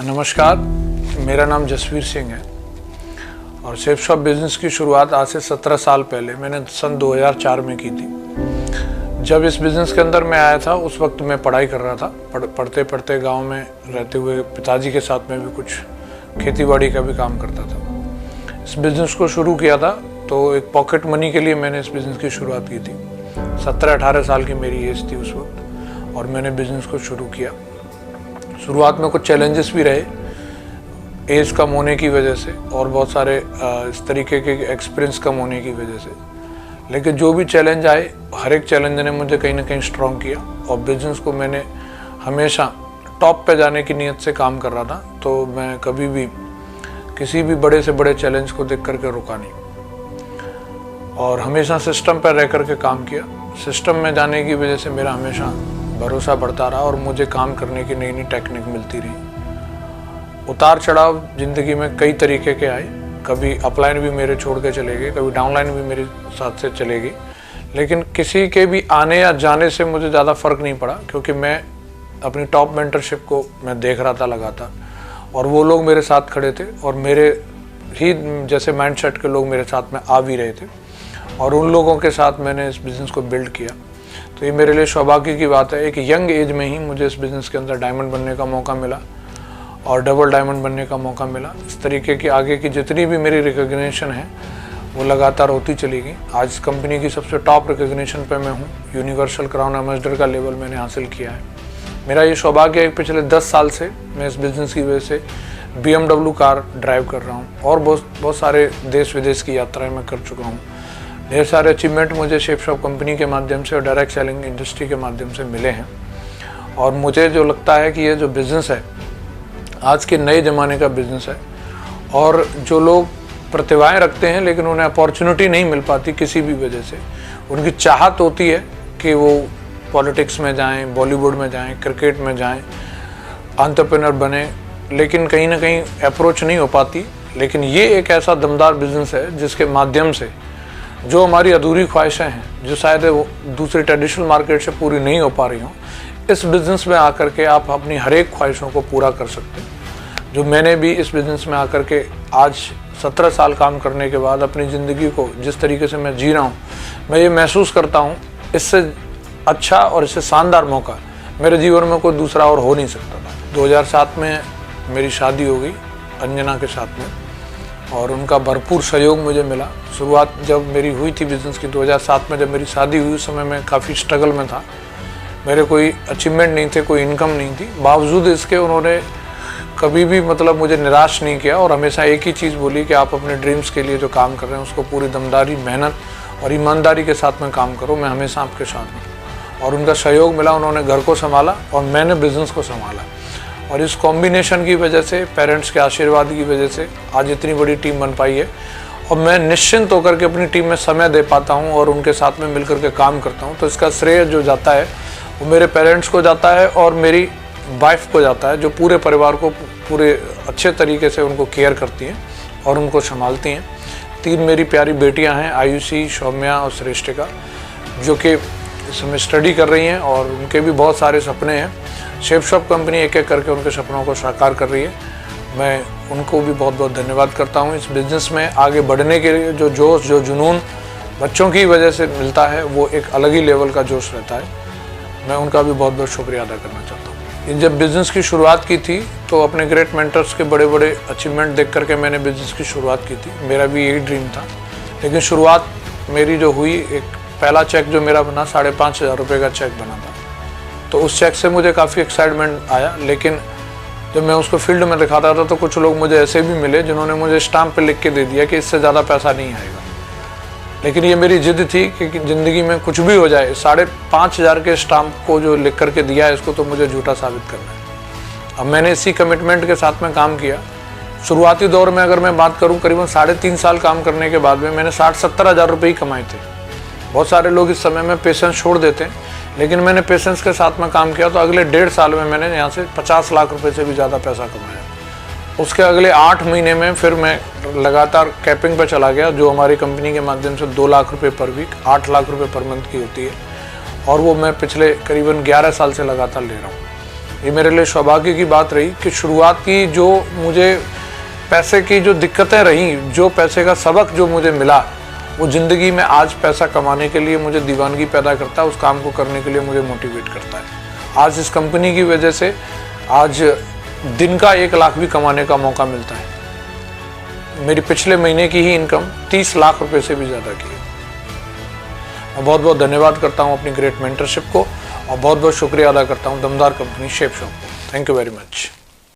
नमस्कार, मेरा नाम जसवीर सिंह है और शेफ शॉप बिज़नेस की शुरुआत आज से 17 साल पहले मैंने सन 2004 में की थी। जब इस बिज़नेस के अंदर मैं आया था उस वक्त मैं पढ़ाई कर रहा था। पढ़ते पढ़ते गांव में रहते हुए पिताजी के साथ में भी कुछ खेतीबाड़ी का भी काम करता था। इस बिज़नेस को शुरू किया था तो एक पॉकेट मनी के लिए मैंने इस बिज़नेस की शुरुआत की थी। 17-18 साल की मेरी एज थी उस वक्त और मैंने बिज़नेस को शुरू किया। शुरुआत में कुछ चैलेंजेस भी रहे, एज कम होने की वजह से और बहुत सारे इस तरीके के एक्सपीरियंस कम होने की वजह से, लेकिन जो भी चैलेंज आए हर एक चैलेंज ने मुझे कहीं ना कहीं स्ट्रॉन्ग किया और बिज़नेस को मैंने हमेशा टॉप पे जाने की नीयत से काम कर रहा था। तो मैं कभी भी किसी भी बड़े से बड़े चैलेंज को देख करके रुका नहीं और हमेशा सिस्टम पर रह करके काम किया। सिस्टम में जाने की वजह से मेरा हमेशा भरोसा बढ़ता रहा और मुझे काम करने की नई नई टेक्निक मिलती रही। उतार चढ़ाव ज़िंदगी में कई तरीके के आए, कभी अपलाइन भी मेरे छोड़ के चले गए, कभी डाउनलाइन भी मेरे साथ से चलेगी, लेकिन किसी के भी आने या जाने से मुझे ज़्यादा फ़र्क नहीं पड़ा क्योंकि मैं अपनी टॉप मेंटरशिप को मैं देख रहा था लगातार और वो लोग मेरे साथ खड़े थे और मेरे ही जैसे माइंडसेट के लोग मेरे साथ में आ भी रहे थे और उन लोगों के साथ मैंने इस बिज़नेस को बिल्ड किया। तो ये मेरे लिए सौभाग्य की बात है, एक यंग एज में ही मुझे इस बिज़नेस के अंदर डायमंड बनने का मौका मिला और डबल डायमंड बनने का मौका मिला। इस तरीके की आगे की जितनी भी मेरी रिकॉग्निशन है वो लगातार होती चली गई। आज कंपनी की सबसे टॉप रिकॉग्निशन पे मैं हूँ। यूनिवर्सल क्राउन एम्बेसडर का लेवल मैंने हासिल किया है। मेरा ये सौभाग्य है कि पिछले 10 साल से मैं इस बिज़नेस की वजह से BMW कार ड्राइव कर रहा हूँ और बहुत सारे देश विदेश की यात्राएँ मैं कर चुका हूँ। ढेर सारे अचीवमेंट मुझे शेफ शॉप कंपनी के माध्यम से और डायरेक्ट सेलिंग इंडस्ट्री के माध्यम से मिले हैं और मुझे जो लगता है कि ये जो बिज़नेस है आज के नए ज़माने का बिज़नेस है और जो लोग प्रतिभाएं रखते हैं लेकिन उन्हें अपॉर्चुनिटी नहीं मिल पाती किसी भी वजह से, उनकी चाहत होती है कि वो पॉलिटिक्स में जाएं, बॉलीवुड में जाएं, क्रिकेट में जाएं, एंटरप्रेन्योर बने, लेकिन कहीं ना कहीं अप्रोच नहीं हो पाती। लेकिन ये एक ऐसा दमदार बिज़नेस है जिसके माध्यम से जो हमारी अधूरी ख्वाहिशें हैं जो शायद वो दूसरी ट्रेडिशनल मार्केट से पूरी नहीं हो पा रही हों, इस बिज़नेस में आकर के आप अपनी हर एक ख्वाहिशों को पूरा कर सकते हैं। जो मैंने भी इस बिज़नेस में आकर के आज 17 साल काम करने के बाद अपनी ज़िंदगी को जिस तरीके से मैं जी रहा हूँ, मैं ये महसूस करता हूँ इससे अच्छा और इससे शानदार मौका मेरे जीवन में कोई दूसरा और हो नहीं सकता था। 2007 में मेरी शादी हो गई अंजना के साथ में और उनका भरपूर सहयोग मुझे मिला। शुरुआत जब मेरी हुई थी बिज़नेस की 2007 में, जब मेरी शादी हुई उस समय मैं काफ़ी स्ट्रगल में था। मेरे कोई अचीवमेंट नहीं थे, कोई इनकम नहीं थी, बावजूद इसके उन्होंने कभी भी मुझे निराश नहीं किया और हमेशा एक ही चीज़ बोली कि आप अपने ड्रीम्स के लिए जो काम कर रहे हैं उसको पूरी दमदारी, मेहनत और ईमानदारी के साथ में काम करो, मैं हमेशा आपके साथ हूँ। और उनका सहयोग मिला, उन्होंने घर को संभाला और मैंने बिज़नेस को संभाला और इस कॉम्बिनेशन की वजह से, पेरेंट्स के आशीर्वाद की वजह से आज इतनी बड़ी टीम बन पाई है और मैं निश्चिंत होकर के अपनी टीम में समय दे पाता हूं और उनके साथ में मिलकर के काम करता हूं। तो इसका श्रेय जो जाता है वो मेरे पेरेंट्स को जाता है और मेरी वाइफ को जाता है, जो पूरे परिवार को पूरे अच्छे तरीके से उनको केयर करती हैं और उनको संभालती हैं। 3 मेरी प्यारी बेटियाँ हैं, आयुषी, सौम्या और श्रेष्ठिका, जो कि इस समय स्टडी कर रही हैं और उनके भी बहुत सारे सपने हैं। शेफ शॉप कंपनी एक एक करके उनके सपनों को साकार कर रही है। मैं उनको भी बहुत बहुत धन्यवाद करता हूँ। इस बिज़नेस में आगे बढ़ने के लिए जो जोश, जो जुनून बच्चों की वजह से मिलता है वो एक अलग ही लेवल का जोश रहता है। मैं उनका भी बहुत बहुत शुक्रिया अदा करना चाहता हूँ। जब बिज़नेस की शुरुआत की थी तो अपने ग्रेट मेंटर्स के बड़े बड़े अचीवमेंट देख करके मैंने बिज़नेस की शुरुआत की थी। मेरा भी यही ड्रीम था, लेकिन शुरुआत मेरी जो हुई, एक पहला चेक जो मेरा बना 5,500 रुपये का चेक बना था, तो उस चेक से मुझे काफ़ी एक्साइटमेंट आया। लेकिन जब मैं उसको फील्ड में दिखाता था तो कुछ लोग मुझे ऐसे भी मिले जिन्होंने मुझे स्टाम्प पे लिख के दे दिया कि इससे ज़्यादा पैसा नहीं आएगा। लेकिन ये मेरी जिद थी कि ज़िंदगी में कुछ भी हो जाए, 5,500 के स्टाम्प को जो लिख करके दिया है इसको तो मुझे झूठा साबित करना है। अब मैंने इसी कमिटमेंट के साथ में काम किया। शुरुआती दौर में अगर मैं बात करूँ, करीबन 3.5 साल काम करने के बाद में मैंने 60-70 हज़ार रुपये ही कमाए थे। बहुत सारे लोग इस समय में पेशेंस छोड़ देते हैं, लेकिन मैंने पेशेंस के साथ में काम किया तो अगले 1.5 साल में मैंने यहाँ से 50 लाख रुपए से भी ज़्यादा पैसा कमाया। उसके अगले 8 महीने में फिर मैं लगातार कैपिंग पर चला गया, जो हमारी कंपनी के माध्यम से 2 लाख रुपए पर वीक, 8 लाख रुपए पर मंथ की होती है और वो मैं पिछले करीबन 11 साल से लगातार ले रहा हूँ। ये मेरे लिए सौभाग्य की बात रही कि शुरुआत की जो मुझे पैसे की जो दिक्कतें रहीं, जो पैसे का सबक जो मुझे मिला, वो ज़िंदगी में आज पैसा कमाने के लिए मुझे दीवानगी पैदा करता है, उस काम को करने के लिए मुझे मोटिवेट करता है। आज इस कंपनी की वजह से आज दिन का 1 लाख भी कमाने का मौका मिलता है। मेरी पिछले महीने की ही इनकम 30 लाख रुपए से भी ज़्यादा की है। मैं बहुत बहुत धन्यवाद करता हूँ अपनी ग्रेट मेंटरशिप को और बहुत बहुत शुक्रिया अदा करता हूँ दमदार कंपनी शेप शॉप को। Thank you very much.